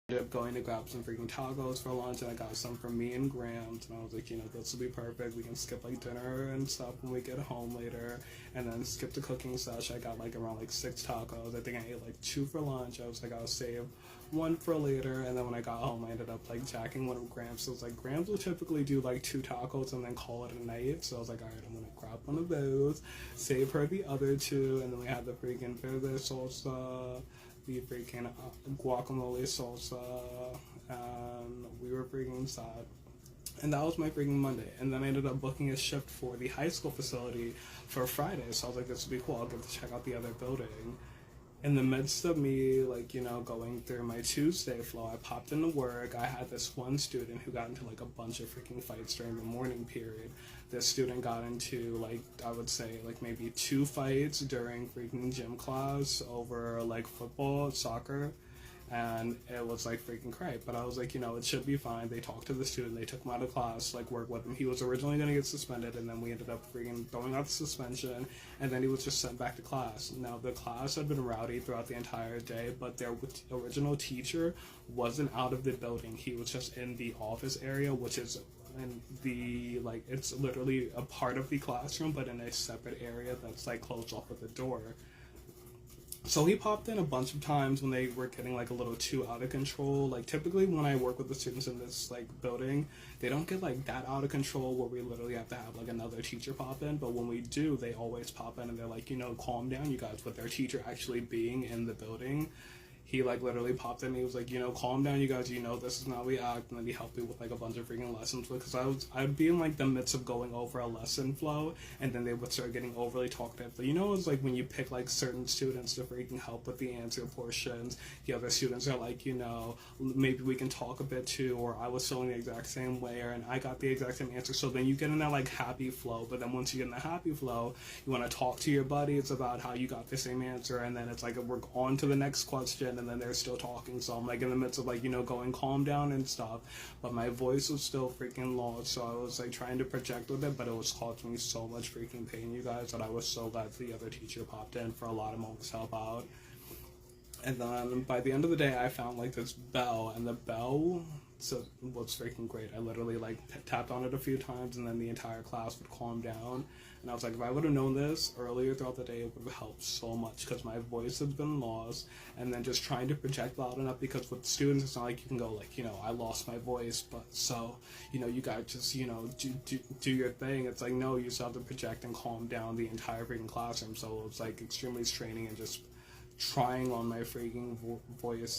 ended up going to grab some freaking tacos for lunch, and I got some for me and Grams, and I was like, this will be perfect. We can skip like dinner and stuff when we get home later, and then skip the cooking session. I got like around like 6 tacos. I think I ate like 2 for lunch. I was like, I'll save 1 for later, and then when I got home, I ended up like jacking one of Grams. So it was like, Grams will typically do like 2 tacos and then call it a night. So I was like, alright, I'm gonna grab one of those, save her the other 2, and then we had the freaking verde salsa, the freaking guacamole salsa, and we were freaking sad. And that was my freaking Monday. And then I ended up booking a shift for the high school facility for Friday. So I was like, this would be cool. I'll get to check out the other building. In the midst of me, going through my Tuesday flow, I popped into work. I had this one student who got into like a bunch of freaking fights during the morning period. This student got into I would say maybe 2 fights during freaking gym class over like football, soccer. And it was like freaking cray. But I was like, it should be fine. They talked to the student, they took him out of class, work with him. He was originally going to get suspended, and then we ended up freaking throwing out the suspension, and then he was just sent back to class. Now, the class had been rowdy throughout the entire day, but their original teacher wasn't out of the building. He was just in the office area, which is in the, it's literally a part of the classroom, but in a separate area that's, closed off with a door. So he popped in a bunch of times when they were getting a little too out of control. Typically when I work with the students in this building, they don't get that out of control where we literally have to have another teacher pop in. But when we do, they always pop in and they're like, calm down, you guys. With their teacher actually being in the building, he literally popped in. He was like, calm down, you guys. This is not how we act. And then he helped me with a bunch of freaking lessons, because I'd be in the midst of going over a lesson flow, and then they would start getting overly talkative. But it's when you pick certain students to freaking help with the answer portions. The other students are maybe we can talk a bit too, or I was feeling the exact same way, and I got the exact same answer. So then you get in that happy flow. But then once you get in the happy flow, you want to talk to your buddies about how you got the same answer, and then it's we're on to the next question. And then they're still talking, so I'm in the midst of going calm down and stuff, but my voice was still freaking lost, so I was trying to project with it, but it was causing me so much freaking pain, you guys, that I was so glad the other teacher popped in for a lot of moments to help out. And then by the end of the day, I found this bell, and the bell was freaking great. I literally tapped on it a few times, and then the entire class would calm down. And I was like, if I would have known this earlier throughout the day, it would have helped so much, because my voice has been lost. And then just trying to project loud enough, because with students, it's not like you can go I lost my voice, but so, you guys just, do your thing. It's no, you still have to project and calm down the entire freaking classroom. So it was extremely straining, and just trying on my freaking voice.